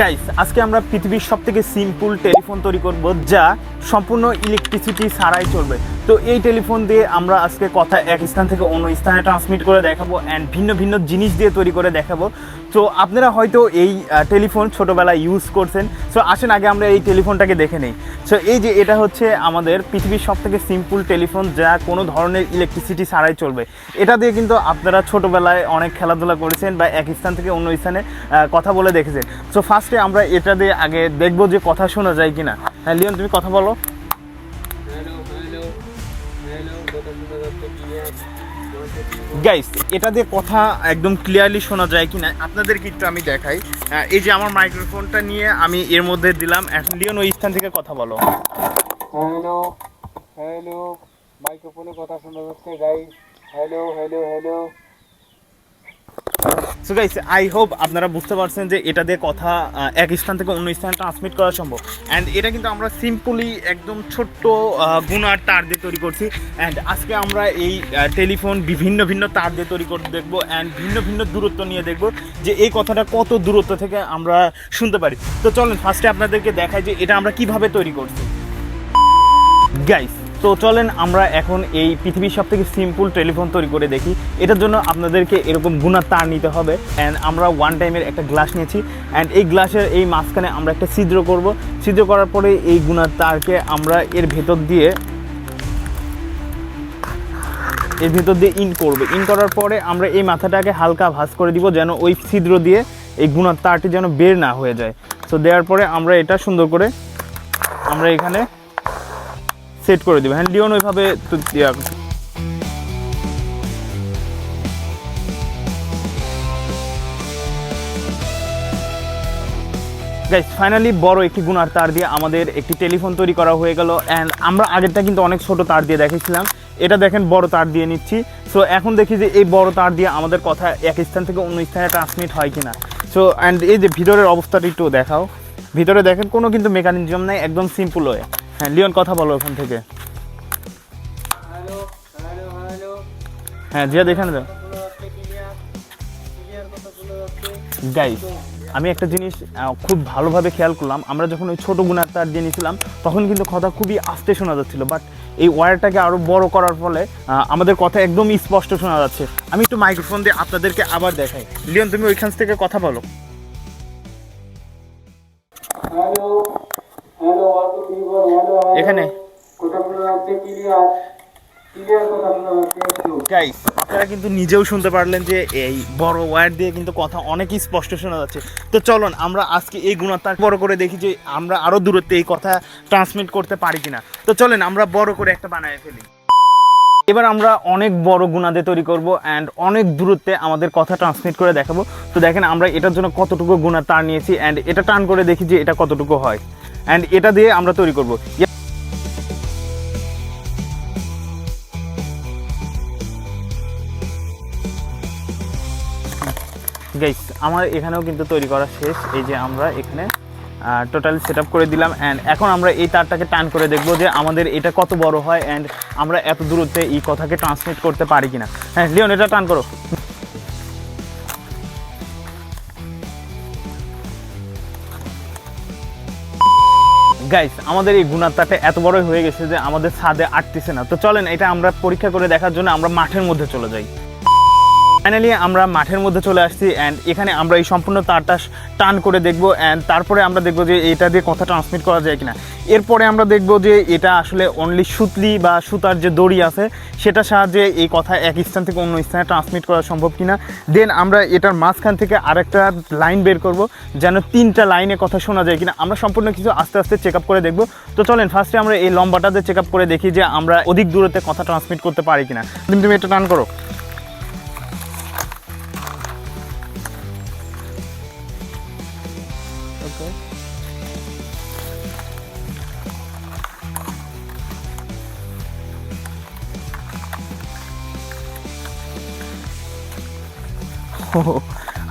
Guys আজকে আমরা পৃথিবীর সবথেকে সিম্পল টেলিফোন তৈরি করব যা সম্পূর্ণ ইলেকট্রিসিটি ছাড়াই চলবে। তো এই টেলিফোন দিয়ে আমরা আজকে কথা এক স্থান থেকে অন্য স্থানে ট্রান্সমিট করে দেখাবো অ্যান্ড ভিন্ন ভিন্ন জিনিস দিয়ে তৈরি করে দেখাবো। তো আপনারা হয়তো এই টেলিফোন ছোটোবেলায় ইউজ করছেন। সো আসেন আগে আমরা এই টেলিফোনটাকে দেখে নেই। সো এই যে এটা হচ্ছে আমাদের পৃথিবীর সবথেকে সিম্পল টেলিফোন যা কোনো ধরনের ইলেকট্রিসিটি ছাড়াই চলবে। এটা দিয়ে কিন্তু আপনারা ছোটোবেলায় অনেক খেলাধুলা করেছেন বা এক স্থান থেকে অন্য স্থানে কথা বলে দেখেছেন। সো ফার্স্টে আমরা এটা দিয়ে আগে দেখবো যে কথা শোনা যায় কিনা। হ্যাঁ লিওন, তুমি কথা বলো। গাইস এটা দিয়ে কথা একদম ক্লিয়ারলি শোনা যায় কিনা আপনাদেরকে একটু আমি দেখাই। এই যে আমার মাইক্রোফোনটা নিয়ে আমি এর মধ্যে দিলাম। এখন লিওন ওই স্থান থেকে কথা বলো। হ্যালো হ্যালো, মাইক্রোফোনে কথা শোনা যাচ্ছে guys. Hello hello hello. So guys I hope আপনারা বুঝতে পারছেন যে এটা দিয়ে কথা এক স্থান থেকে অন্য স্থানে ট্রান্সমিট করা সম্ভব। অ্যান্ড এটা কিন্তু আমরা সিম্পলি একদম ছোট্ট গুনার তার দিয়ে তৈরি করছি। অ্যান্ড আজকে আমরা এই টেলিফোন বিভিন্ন ভিন্ন তার দিয়ে তৈরি করে দেখবো অ্যান্ড ভিন্ন ভিন্ন দূরত্ব নিয়ে দেখবো যে এই কথাটা কত দূরত্ব থেকে আমরা শুনতে পারি। তো চলেন ফার্স্টে আপনাদেরকে দেখাই যে এটা আমরা কিভাবে তৈরি করছি। গাইস তো চলেন আমরা এখন এই পৃথিবীর সবথেকে সিম্পল টেলিফোন তৈরি করে দেখি। এটার জন্য আপনাদেরকে এরকম গুনার তার নিতে হবে। অ্যান্ড আমরা ওয়ান টাইমের একটা গ্লাস নিয়েছি অ্যান্ড এই গ্লাসের এই মাঝখানে আমরা একটা ছিদ্র করব। ছিদ্র করার পরে এই গুনার তারকে আমরা এর ভেতর দিয়ে ইন করব। ইন করার পরে আমরা এই মাথাটাকে হালকা ভাঁজ করে দিব যেন ওই ছিদ্র দিয়ে এই গুনার তারটি যেন বের না হয়ে যায়। সো দেওয়ার পরে আমরা এটা সুন্দর করে আমরা এখানে সেট করে দেবো। হ্যাঁ লিওন ওইভাবে গাইস ফাইনালি বড় একটি গুনার তার দিয়ে আমাদের একটি টেলিফোন তৈরি করা হয়ে গেল। অ্যান্ড আমরা আগেরটা কিন্তু অনেক ছোট তার দিয়ে দেখেছিলাম, এটা দেখেন বড় তার দিয়ে নিচ্ছি। সো এখন দেখি যে এই বড় তার দিয়ে আমাদের কথা এক স্থান থেকে অন্য স্থানে ট্রান্সমিট হয় কিনা। সো অ্যান্ড এই যে ভিতরের অবস্থাটা একটু দেখাও। ভিতরে দেখেন কোনো কিন্তু মেকানিজম নেই, একদম সিম্পল হয়ে। হ্যাঁ লিওন কথা বলো ওখান থেকে। হ্যাঁ জিয়া দেখেন গাইস আমি একটা জিনিস খুব ভালোভাবে খেয়াল করলাম, আমরা যখন ওই ছোটো গুনার তার দিয়ে নিয়েছিলাম তখন কিন্তু কথা খুবই আস্তে শোনা যাচ্ছিলো, বাট এই ওয়্যারটাকে আরও বড় করার ফলে আমাদের কথা একদম স্পষ্ট শোনা যাচ্ছে। আমি একটু মাইক্রোফোন দিয়ে আপনাদেরকে আবার দেখাই। লিওন তুমি ওইখান থেকে কথা বলো। এখানে গাইস আপনারা কিন্তু নিজেও শুনতে পারলেন যে এই বড় ওয়্যার দিয়ে কিন্তু কথা অনেকই স্পষ্ট শোনা যাচ্ছে। তো চলুন আমরা আজকে এই গুণাত্মক বড় করে দেখি যে আমরা আরও দূরত্বে এই কথা ট্রান্সমিট করতে পারি কিনা। তো চলেন আমরা বড় করে একটা বানায় ফেলি। এবার আমরা অনেক বড় গুণা দিয়ে তৈরি করব অ্যান্ড অনেক দূরত্বে আমাদের কথা ট্রান্সমিট করে দেখাবো। তো দেখেন আমরা এটার জন্য কতটুকু গুণার তার নিয়েছি অ্যান্ড এটা টান করে দেখি যে এটা কতটুকু হয় অ্যান্ড এটা দিয়ে আমরা তৈরি করব। গাইস আমার এখানেও কিন্তু তৈরি করা শেষ। এই যে আমরা এখানে টোটালি সেট আপ করে দিলাম অ্যান্ড এখন আমরা এই তারটাকে টান করে দেখবো যে আমাদের এটা কত বড় হয় অ্যান্ড আমরা এত দূরত্বে এই কথাকে ট্রান্সমিট করতে পারি কিনা। হ্যাঁ লিওন এটা টান করো। গাইস আমাদের এই গুনার তারটা এত বড়ই হয়ে গেছে যে আমাদের ছাদে আটতেছে না। তো চলেন এটা আমরা পরীক্ষা করে দেখার জন্য আমরা মাঠের মধ্যে চলে যাই। ফাইনালি আমরা মাঠের মধ্যে চলে আসছি অ্যান্ড এখানে আমরা এই সম্পূর্ণ তারটা টান করে দেখবো অ্যান্ড তারপরে আমরা দেখবো যে এটা দিয়ে কথা ট্রান্সমিট করা যায় কিনা। এরপরে আমরা দেখবো যে এটা আসলে অনলি সুতলি বা সুতার যে দড়ি আছে সেটার সাহায্যে এই কথা এক স্থান থেকে অন্য স্থানে ট্রান্সমিট করা সম্ভব কিনা। দেন আমরা এটার মাঝখান থেকে আরেকটা লাইন বের করব যেন 3টা লাইনে কথা শোনা যায় কিনা। আমরা সম্পূর্ণ কিছু আস্তে আস্তে চেক আপ করে দেখবো। তো চলেন ফার্স্টে আমরা এই লম্বাটাতে চেক আপ করে দেখি যে আমরা অধিক দূরত্বে কথা ট্রান্সমিট করতে পারি কিনা। তুমি এটা টান করো।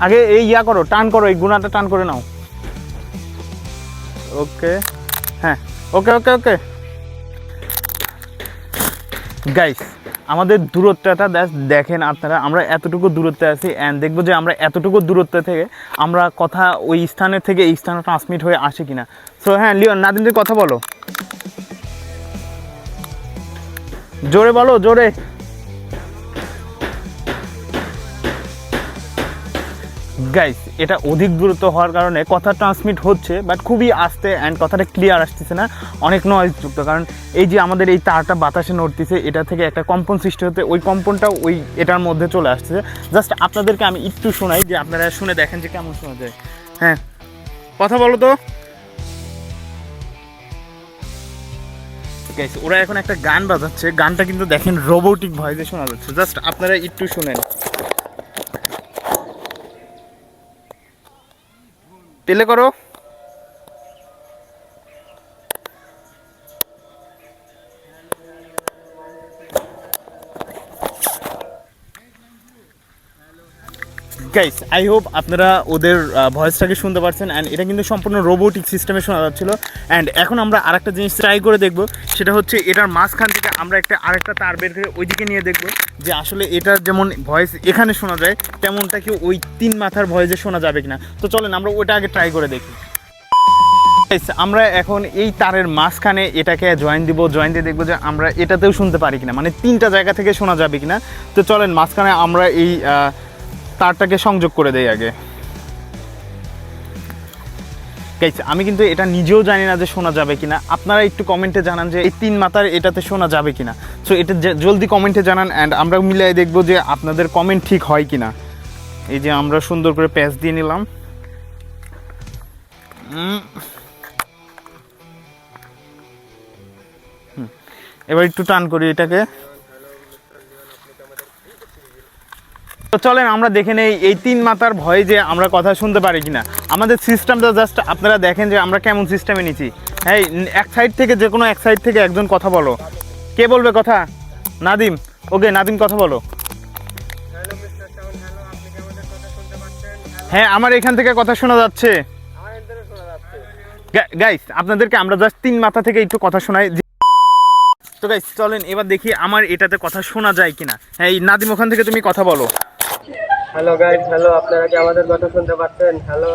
আগে এই ইয়া করো, টান করো, এই গুণাটা টান করে নাও। ওকে হ্যাঁ ওকে ওকে ওকে গাইস আমাদের দূরত্বটা দেখেন আপনারা, আমরা এতটুকু দূরত্বে আছি অ্যান্ড দেখবো যে আমরা এতটুকু দূরত্ব থেকে আমরা কথা ওই স্থানের থেকে এই স্থানে ট্রান্সমিট হয়ে আসে কিনা। সো হ্যাঁ লিওন, নাদিমদের কথা বলো, জোরে বলো, জোরে। গাইস, এটা অধিক দূরত্ব হওয়ার কারণে কথা ট্রান্সমিট হচ্ছে বাট খুবই আস্তে অ্যান্ড কথাটা ক্লিয়ার আসতেছে না, অনেক নয়েজযুক্ত। কারণ এই যে আমাদের এই তারটা বাতাসে নড়তেছে, এটা থেকে একটা কম্পন সৃষ্টি হতে ওই কম্পনটাও ওই এটার মধ্যে চলে আসতেছে। জাস্ট আপনাদেরকে আমি একটু শোনাই যে আপনারা শুনে দেখেন যে কেমন শোনা যায়। হ্যাঁ, কথা বলো তো গাইস। ওরা এখন একটা গান বাজাচ্ছে, গানটা কিন্তু দেখেন রোবোটিক ভয়েসে শোনা যাচ্ছে, জাস্ট আপনারা একটু শুনেন। প্লে করো। গাইস, আই হোপ আপনারা ওদের ভয়েসটাকে শুনতে পারছেন অ্যান্ড এটা কিন্তু সম্পূর্ণ রোবোটিক সিস্টেমে শোনা যাচ্ছিলো। অ্যান্ড এখন আমরা আরেকটা জিনিস ট্রাই করে দেখব, সেটা হচ্ছে এটার মাঝখান থেকে আমরা আরেকটা তার বের করে ওইদিকে নিয়ে দেখব যে আসলে এটার যেমন ভয়েস এখানে শোনা যায় তেমনটা কি ওই 3 মাথার ভয়েসে শোনা যাবে কিনা। তো চলেন আমরা ওটা আগে ট্রাই করে দেখি। আমরা এখন এই তারের মাঝখানে এটাকে জয়েন দিয়ে দেখবো যে আমরা এটাতেও শুনতে পারি কিনা, মানে 3টা জায়গা থেকে শোনা যাবে কিনা। তো চলেন মাঝখানে আমরা এই তারটাকে সংযোগ করে দেই আগে। গাইস, আমি কিন্তু এটা নিজেও জানি না যে শোনা যাবে কিনা, আপনারা একটু কমেন্টে জানান যে এই 3 মাথার এটাতে শোনা যাবে কিনা। সো এটা জলদি কমেন্টে জানান অ্যান্ড আমরা মিলাই দেখবো যে আপনাদের কমেন্ট ঠিক হয় কিনা। এই যে আমরা সুন্দর করে প্যাচ দিয়ে নিলাম। এবার একটু টান করি এটাকে। তো চলেন আমরা দেখে নেই এই 3 মাথার ভয়ে যে আমরা কথা শুনতে পারি কিনা। আমাদের সিস্টেমটা জাস্ট আপনারা দেখেন যে আমরা কেমন সিস্টেমে নিচ্ছি। হ্যাঁ, এক সাইড থেকে যে কোনো এক সাইড থেকে একজন কথা বলো। কে বলবে কথা? নাদিম। ওকে নাদিম, কথা বলো। হ্যাঁ, আমার এখান থেকে কথা শোনা যাচ্ছে। গাইস, আপনাদেরকে আমরা জাস্ট 3 মাথা থেকে একটু কথা শোনাই। তো গাইস চলেন এবার দেখি আমার এটাতে কথা শোনা যায় কিনা। হ্যাঁ, নাদিম ওখান থেকে তুমি কথা বলো। হ্যালো গাইস, হ্যালো, আপনারা কি আমাদের কথা শুনতে পাচ্ছেন? হ্যালো,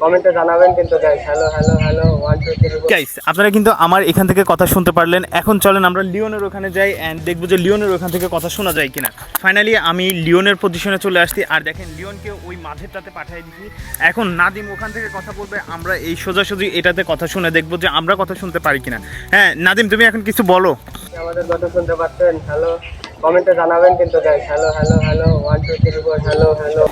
কমেন্টে জানাবেন কিন্তু guys. Hello hello hello 1 2 3 guys, আপনারা কিন্তু আমার এখান থেকে কথা শুনতে পারলেন। এখন চলেন আমরা লিওনের ওখানে যাই অ্যান্ড দেখবো যে লিওনের ওখান থেকে কথা শোনা যায় কিনা। ফাইনালি আমি লিওনের পজিশনে চলে আসছি আর দেখেন লিওনকে ওই মাঝেরটাতে পাঠিয়ে দিচ্ছি। এখন নাদিম ওখান থেকে কথা বলবে, আমরা এই সোজাসুজি এটাতে কথা শুনে দেখবো যে আমরা কথা শুনতে পারি কিনা। হ্যাঁ নাদিম, তুমি এখন কিছু বলো। আমাদের কথা শুনতে পাচ্ছেন? হ্যালো, কমেন্টে জানাবেন কিন্তু guys. Hello hello hello 1 2 3 4 hello hello.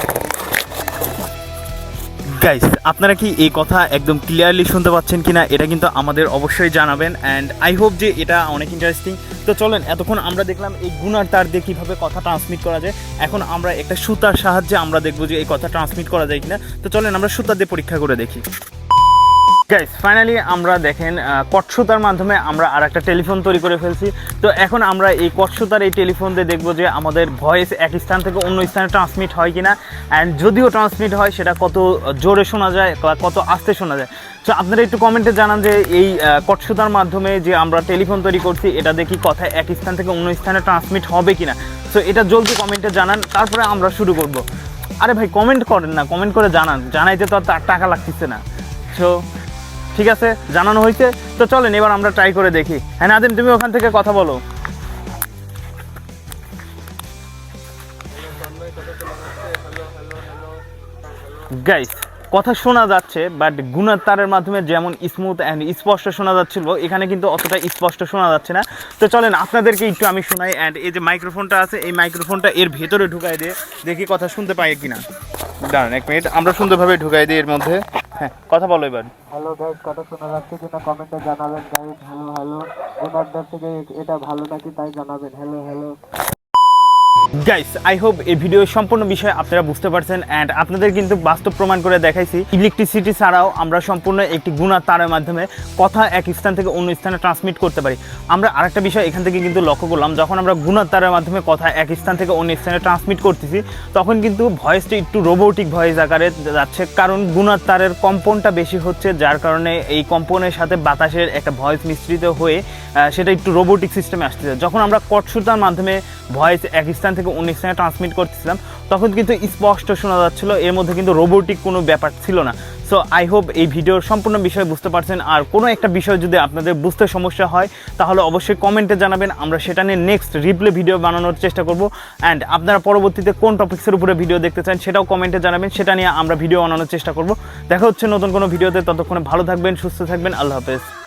Guys, আপনারা কি এই কথা একদম ক্লিয়ারলি শুনতে পাচ্ছেন কিনা এটা কিন্তু আমাদের অবশ্যই জানাবেন অ্যান্ড আই হোপ যে এটা অনেক ইন্টারেস্টিং। তো চলেন, এতক্ষণ আমরা দেখলাম এই গুনার তার দিয়ে কীভাবে কথা ট্রান্সমিট করা যায়। এখন আমরা একটা সুতার সাহায্যে আমরা দেখবো যে এই কথা ট্রান্সমিট করা যায় কিনা। তো চলেন আমরা সুতা দিয়ে পরীক্ষা করে দেখি। গাইস, ফাইনালি আমরা দেখেন কটসুতার মাধ্যমে আমরা আর একটা টেলিফোন তৈরি করে ফেলছি। তো এখন আমরা এই কটসুতার এই টেলিফোন দিয়ে দেখবো যে আমাদের ভয়েস এক স্থান থেকে অন্য স্থানে ট্রান্সমিট হয় কিনা অ্যান্ড যদিও ট্রান্সমিট হয় সেটা কত জোরে শোনা যায় বা কত আস্তে শোনা যায়। তো আপনারা একটু কমেন্টে জানান যে এই কটসুতার মাধ্যমে যে আমরা টেলিফোন তৈরি করছি এটা দেখি কথা এক স্থান থেকে অন্য স্থানে ট্রান্সমিট হবে কিনা। সো এটা জলদি কমেন্টে জানান, তারপরে আমরা শুরু করব। আরে ভাই কমেন্ট করেন না, কমেন্ট করে জানান, জানাইতে তো আর টাকা লাগতেছে না। সো ঠিক আছে, জানানো হয়েছে। তো চলেন এবার আমরা ট্রাই করে দেখি। হ্যাঁ নাদিম, তুমি ওখান থেকে কথা বলো। গাইস, কথা শোনা যাচ্ছে বাট গুনার তারের মাধ্যমে যেমন স্মুথ অ্যান্ড স্পষ্ট শোনা যাচ্ছিল এখানে কিন্তু অতটা স্পষ্ট শোনা যাচ্ছে না। তো চলেন আপনাদেরকে একটু আমি শোনাই অ্যান্ড এই যে মাইক্রোফোনটা আছে এই মাইক্রোফোনটা এর ভেতরে ঢুকাই দিয়ে দেখি কথা শুনতে পাই কিনা। দাঁড়ান 1 মিনিট, আমরা সুন্দরভাবে ঢুকাই দিই এর মধ্যে। হ্যাঁ, কথা বলো এবার। হ্যালো গাইস, কথা শোনা যাচ্ছে কিনা কমেন্টে জানাবেন গাইস। হ্যালো হ্যালো, ওনারটার থেকে এটা ভালো নাকি তাই জানাবেন। Hello hello. Guys I hope এই ভিডিওর সম্পূর্ণ বিষয় আপনারা বুঝতে পারছেন অ্যান্ড আপনাদের কিন্তু বাস্তব প্রমাণ করে দেখাইছি ইলেকট্রিসিটি ছাড়াও আমরা সম্পূর্ণ একটি গুণা তারের মাধ্যমে কথা এক স্থান থেকে অন্য স্থানে ট্রান্সমিট করতে পারি। আমরা আরেকটা বিষয় এখান থেকে কিন্তু লক্ষ্য করলাম, যখন আমরা গুণা তারের মাধ্যমে কথা এক স্থান থেকে অন্য স্থানে ট্রান্সমিট করতেছি তখন কিন্তু ভয়েসটি একটু রোবোটিক ভয়েস আকারে যাচ্ছে, কারণ গুণার তারের কম্পনটা বেশি হচ্ছে, যার কারণে এই কম্পনের সাথে বাতাসের একটা ভয়েস মিশ্রিত হয়ে সেটা একটু রোবোটিক সিস্টেমে আসতেছে। যখন আমরা কটসুতার মাধ্যমে ভয়েস এক স্থান থেকে অন্য স্থানে ট্রান্সমিট করতেছিলাম তখন কিন্তু স্পষ্ট শোনা যাচ্ছিল, এর মধ্যে কিন্তু রোবোটিক কোনো ব্যাপার ছিল না। সো আই হোপ এই ভিডিওর সম্পূর্ণ বিষয় বুঝতে পারছেন। আর কোনো একটা বিষয় যদি আপনাদের বুঝতে সমস্যা হয় তাহলে অবশ্যই কমেন্টে জানাবেন, আমরা সেটা নিয়ে নেক্সট রিপ্লে ভিডিও বানানোর চেষ্টা করব। অ্যান্ড আপনারা পরবর্তীতে কোন টপিক্সের উপরে ভিডিও দেখতে চান সেটাও কমেন্টে জানাবেন, সেটা নিয়ে আমরা ভিডিও বানানোর চেষ্টা করব। দেখা হচ্ছে নতুন কোনো ভিডিওতে, ততক্ষণে ভালো থাকবেন, সুস্থ থাকবেন, আল্লাহ হাফেজ।